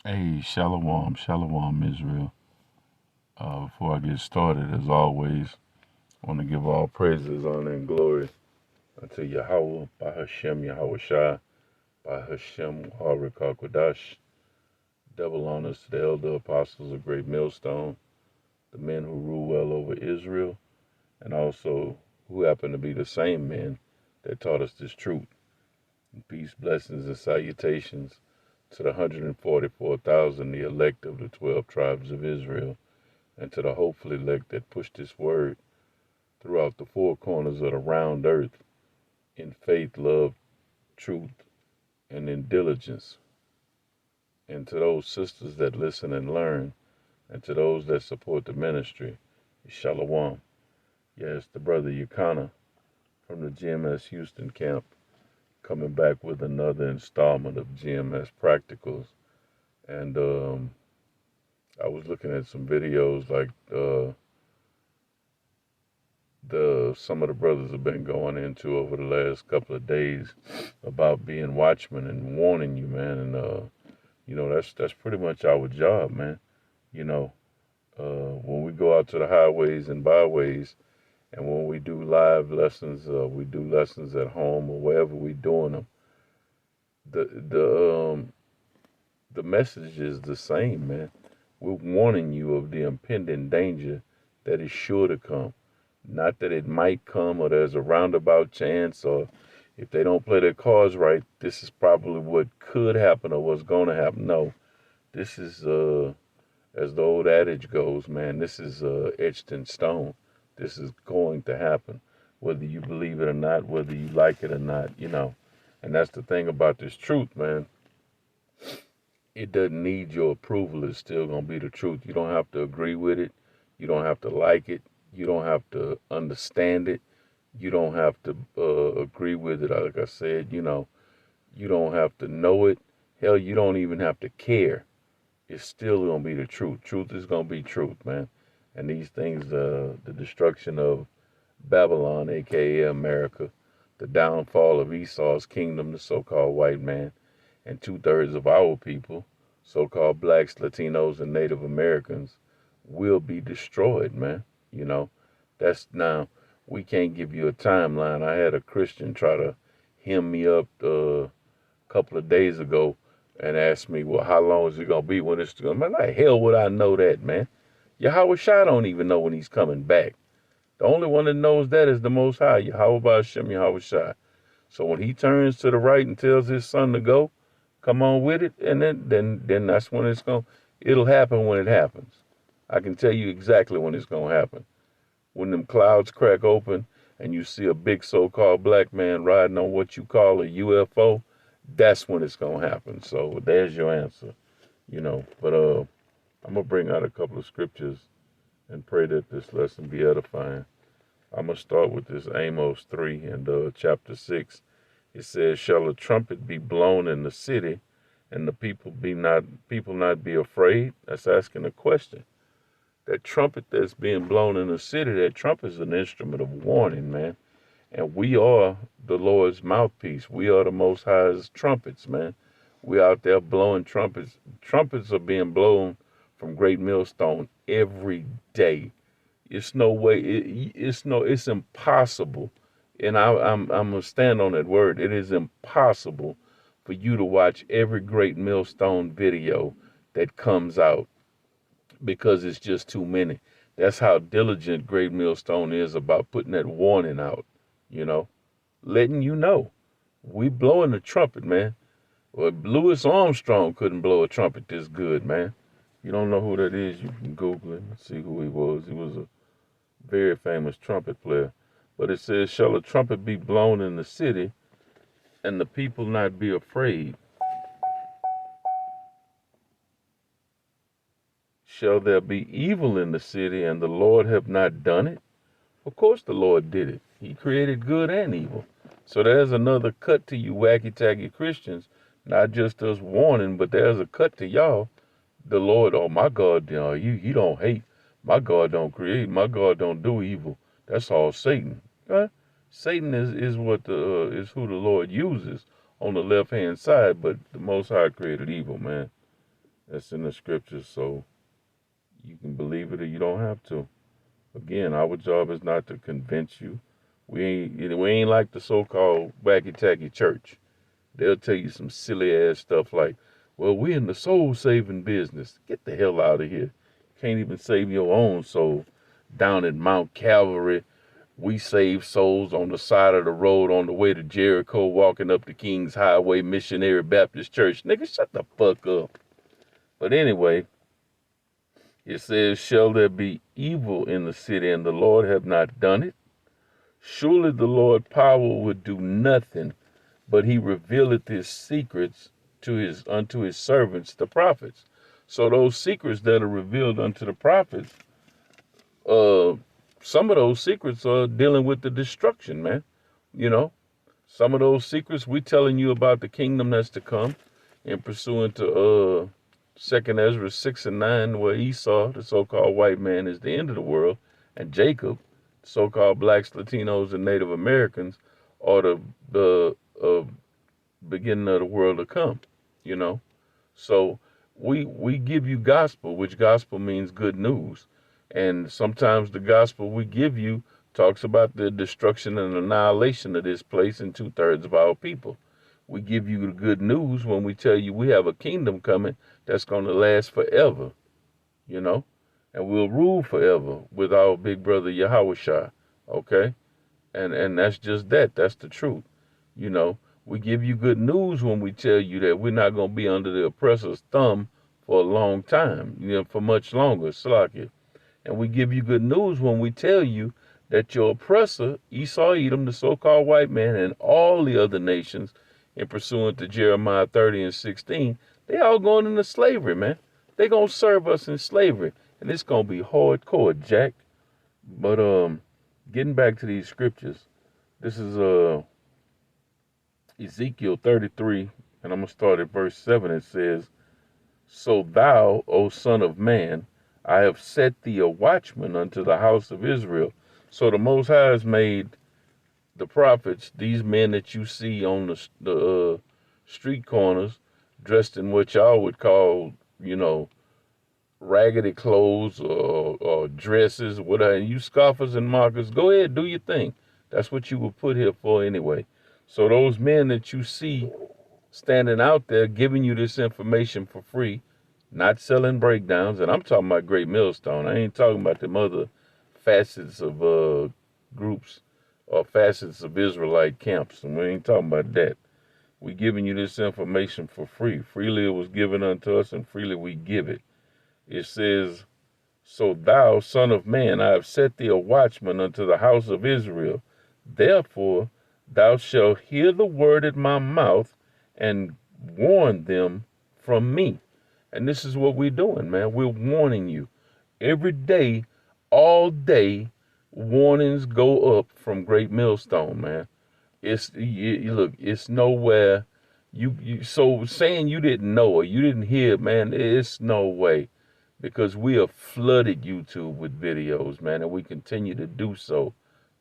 Hey, Shalom, Shalom, Israel. Before I get started, as always, I want to give all praises, honor, and glory unto Yahweh, by Hashem, Yahweh Shai, by Hashem, Harakakwadash. Double honors to the elder apostles of Great Millstone, the men who rule well over Israel, and also who happen to be the same men that taught us this truth. And peace, blessings, and salutations to the 144,000, the elect of the 12 tribes of Israel, and to the hopeful elect that push this word throughout the four corners of the round earth in faith, love, truth, and in diligence. And to those sisters that listen and learn, and to those that support the ministry, Shalom. Yes, the brother Yakana from the GMS Houston camp coming back with another installment of GMS Practicals. And I was looking at some videos like some of the brothers have been going into over the last couple of days about being watchmen and warning you, man. And that's pretty much our job, man. When we go out to the highways and byways, and when we do live lessons, we do lessons at home or wherever we're doing them. The message is the same, man. We're warning you of the impending danger that is sure to come. Not that it might come or there's a roundabout chance, or if they don't play their cards right, this is probably what could happen or what's going to happen. No, this is, as the old adage goes, man, this is etched in stone. This is going to happen, whether you believe it or not, whether you like it or not, And that's the thing about this truth, man. It doesn't need your approval. It's still going to be the truth. You don't have to agree with it. You don't have to like it. You don't have to understand it. You don't have to agree with it. Like I said, you don't have to know it. Hell, you don't even have to care. It's still going to be the truth. Truth is going to be truth, man. And these things, the destruction of Babylon, a.k.a. America, the downfall of Esau's kingdom, the so-called white man, and 2/3 of our people, so-called blacks, Latinos, and Native Americans, will be destroyed, man. That's now, we can't give you a timeline. I had a Christian try to hem me up a couple of days ago and ask me, well, how long is it going to be when it's going to, man, like hell would I know that, man? Yahweh Shai don't even know when he's coming back. The only one that knows that is the Most High, Yahweh Ba'Shem, Yahweh Shai. So when he turns to the right and tells his son to go, come on with it, and then that's when it'll happen when it happens. I can tell you exactly when it's going to happen. When them clouds crack open and you see a big so-called black man riding on what you call a UFO, that's when it's going to happen. So there's your answer, But I'm going to bring out a couple of scriptures and pray that this lesson be edifying. I'm going to start with this Amos 3 and chapter 6. It says, shall a trumpet be blown in the city and the people not be afraid? That's asking a question. That trumpet that's being blown in the city, that trumpet is an instrument of warning, man. And we are the Lord's mouthpiece. We are the Most High's trumpets, man. We out there blowing trumpets. Trumpets are being blown from Great Millstone every day. It's no way. It's impossible. And I'm gonna stand on that word. It is impossible for you to watch every Great Millstone video that comes out because it's just too many. That's how diligent Great Millstone is about putting that warning out, letting you know. We blowing the trumpet, man. Well, Louis Armstrong couldn't blow a trumpet this good, man. You don't know who that is, you can Google it and see who he was. He was a very famous trumpet player. But it says, shall a trumpet be blown in the city and the people not be afraid? Shall there be evil in the city and the Lord have not done it? Of course the Lord did it. He created good and evil. So there's another cut to you wacky-tacky Christians, not just us warning, but there's a cut to y'all. The Lord, oh my God, he don't hate. My God don't create. My God don't do evil. That's all Satan. Huh? Satan is who the Lord uses on the left hand side, but the Most High created evil, man. That's in the scriptures, so you can believe it or you don't have to. Again, our job is not to convince you. We ain't like the so-called wacky tacky church. They'll tell you some silly ass stuff like, "Well, we're in the soul saving business." Get the hell out of here. Can't even save your own soul. Down at Mount Calvary, we save souls on the side of the road on the way to Jericho, walking up the King's Highway Missionary Baptist Church. Nigga, shut the fuck up. But anyway, it says, "Shall there be evil in the city, and the Lord have not done it? Surely the Lord power would do nothing, but he revealeth his secrets unto his servants, the prophets." So those secrets that are revealed unto the prophets, uh, some of those secrets are dealing with the destruction, man. You know, some of those secrets we telling you about the kingdom that's to come, in pursuant to Second Ezra 6 and 9, where Esau, the so-called white man, is the end of the world, and Jacob, so-called blacks, Latinos, and Native Americans, are the beginning of the world to come. You know, so we give you gospel, which gospel means good news, and sometimes the gospel we give you talks about the destruction and annihilation of this place and 2/3 of our people. We give you the good news when we tell you we have a kingdom coming that's going to last forever, you know, and we'll rule forever with our big brother Yahushua, okay? And that's just that. That's the truth, you know. We give you good news when we tell you that we're not going to be under the oppressor's thumb for a long time, you know, for much longer, Slakia. And we give you good news when we tell you that your oppressor, Esau Edom, the so-called white man, and all the other nations, in pursuant to Jeremiah 30 and 16, they all going into slavery, man. They gonna serve us in slavery, and it's gonna be hardcore, Jack. But getting back to these scriptures, this is Ezekiel 33, and I'm gonna start at verse 7. It says, "So thou, O son of man, I have set thee a watchman unto the house of Israel." So the Most High has made the prophets, these men that you see on the street corners, dressed in what y'all would call, you know, raggedy clothes or dresses, whatever. And you scoffers and mockers, go ahead, do your thing. That's what you were put here for anyway. So those men that you see standing out there giving you this information for free, not selling breakdowns, and I'm talking about Great Millstone. I ain't talking about them other facets of groups or facets of Israelite camps. And we ain't talking about that. We giving you this information for free. Freely it was given unto us, and freely we give it. It says, "So thou, son of man, I have set thee a watchman unto the house of Israel. Therefore thou shalt hear the word at my mouth and warn them from me." And this is what we're doing, man. We're warning you. Every day, all day, warnings go up from Great Millstone, man. Look, it's nowhere. So saying you didn't know or you didn't hear, man, it's no way, because we have flooded YouTube with videos, man, and we continue to do so,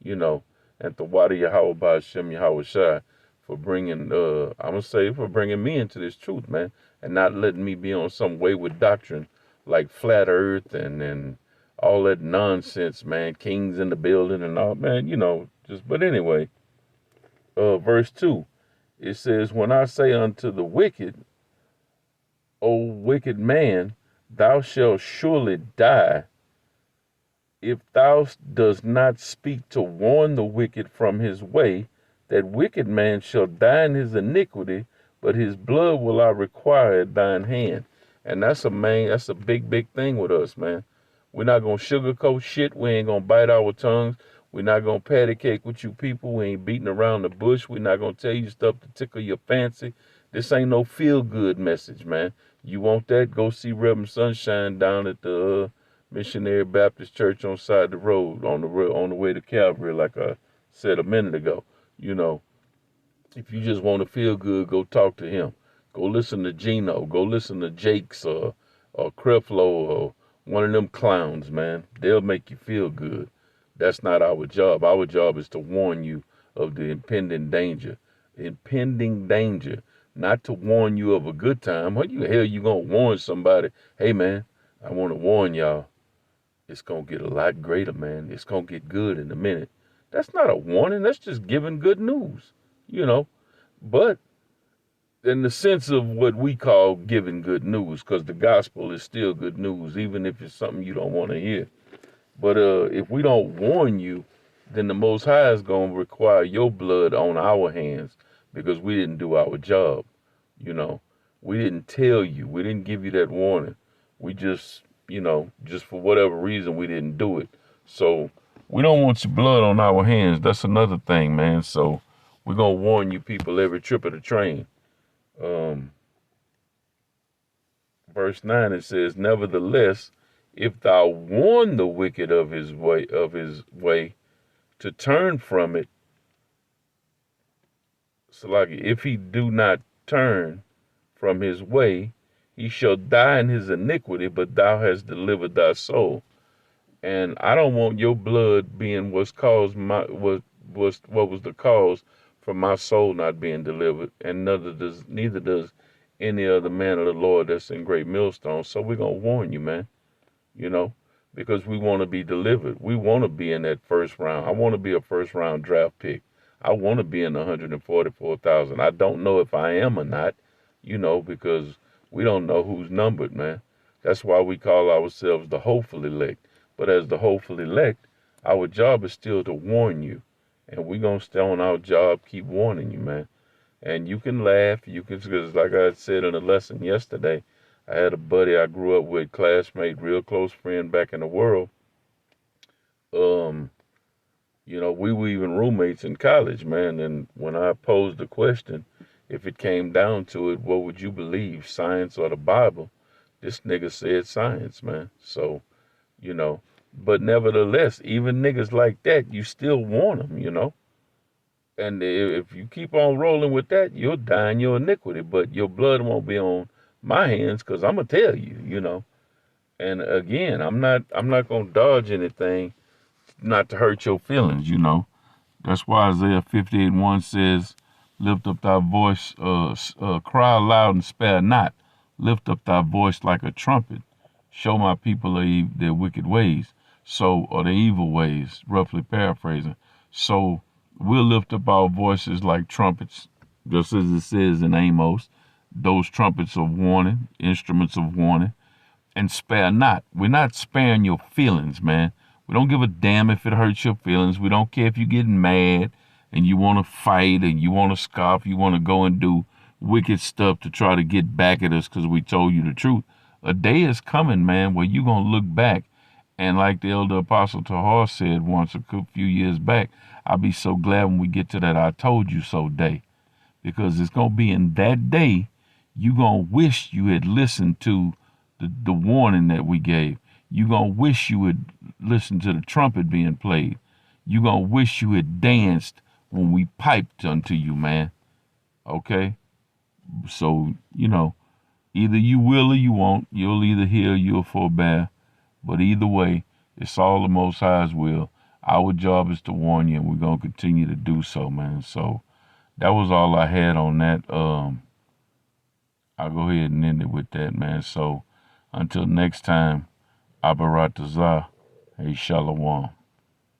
you know. And the Wada Yahweh Hashem Yahweh Shai for bringing, I'm gonna say, for bringing me into this truth, man, and not letting me be on some wayward doctrine like flat Earth and all that nonsense, man. Kings in the building and all, man, you know. Just, but anyway, verse 2, it says, "When I say unto the wicked, O wicked man, thou shalt surely die, if thou dost not speak to warn the wicked from his way, that wicked man shall die in his iniquity, but his blood will I require at thine hand." And that's a big, big thing with us, man. We're not gonna sugarcoat shit. We ain't gonna bite our tongues. We're not gonna patty cake with you people. We ain't beating around the bush. We're not gonna tell you stuff to tickle your fancy. This ain't no feel good message, man. You want that? Go see Reverend Sunshine down at the Missionary Baptist Church on side the road on the way to Calvary, like I said a minute ago. You know, if you just want to feel good, go talk to him. Go listen to Gino. Go listen to Jakes or Creflo or one of them clowns, man. They'll make you feel good. That's not our job. Our job is to warn you of the impending danger. Impending danger. not to warn you of a good time. What the hell you gonna warn somebody? Hey man, I want to warn y'all. It's gonna get a lot greater, man. It's gonna get good in a minute. That's not a warning. That's just giving good news, you know. But in the sense of what we call giving good news, because the gospel is still good news, even if it's something you don't want to hear. But if we don't warn you, then the Most High is going to require your blood on our hands because we didn't do our job. You know, we didn't tell you. We didn't give you that warning. We just, just for whatever reason, we didn't do it. So we don't want your blood on our hands. That's another thing, man. So we're going to warn you people every trip of the train. Um, Verse 9, it says, nevertheless, if thou warn the wicked of his way to turn from it, so like if he do not turn from his way, he shall die in his iniquity, but thou hast delivered thy soul. And I don't want your blood being what was the cause for my soul not being delivered, and neither does any other man of the Lord that's in great millstone. So we're gonna warn you, man, you know, because we want to be delivered. We want to be in that first round. I want to be a first round draft pick. I want to be in the 144,000. I don't know if I am or not, because we don't know who's numbered, man. That's why we call ourselves the hopeful elect. But as the hopeful elect, our job is still to warn you. And we're going to stay on our job, keep warning you, man. And you can laugh, because like I said in a lesson yesterday, I had a buddy I grew up with, classmate, real close friend back in the world. We were even roommates in college, man. And when I posed the question, if it came down to it, what would you believe, science or the Bible? This nigga said science, man. So, but nevertheless, even niggas like that, you still want them. And if you keep on rolling with that, you'll die in your iniquity, but your blood won't be on my hands because I'm going to tell you. And again, I'm not going to dodge anything not to hurt your feelings. That's why Isaiah 58:1 says, lift up thy voice, cry loud and spare not. Lift up thy voice like a trumpet. Show my people their wicked ways. Or their evil ways, roughly paraphrasing. So we'll lift up our voices like trumpets, just as it says in Amos, those trumpets of warning, instruments of warning, and spare not. We're not sparing your feelings, man. We don't give a damn if it hurts your feelings. We don't care if you're getting mad and you want to fight and you want to scoff, you want to go and do wicked stuff to try to get back at us because we told you the truth. A day is coming, man, where you're going to look back. And like the elder apostle Tahar said once a few years back, I'll be so glad when we get to that I told you so day. Because it's going to be in that day, you're going to wish you had listened to the warning that we gave. You're going to wish you had listened to the trumpet being played. You're going to wish you had danced when we piped unto you, man. Okay? So, either you will or you won't. You'll either hear or you'll forbear. But either way, it's all the Most High's will. Our job is to warn you, and we're going to continue to do so, man. So that was all I had on that. I'll go ahead and end it with that, man. So until next time, Abaratazah, hey, Shalom.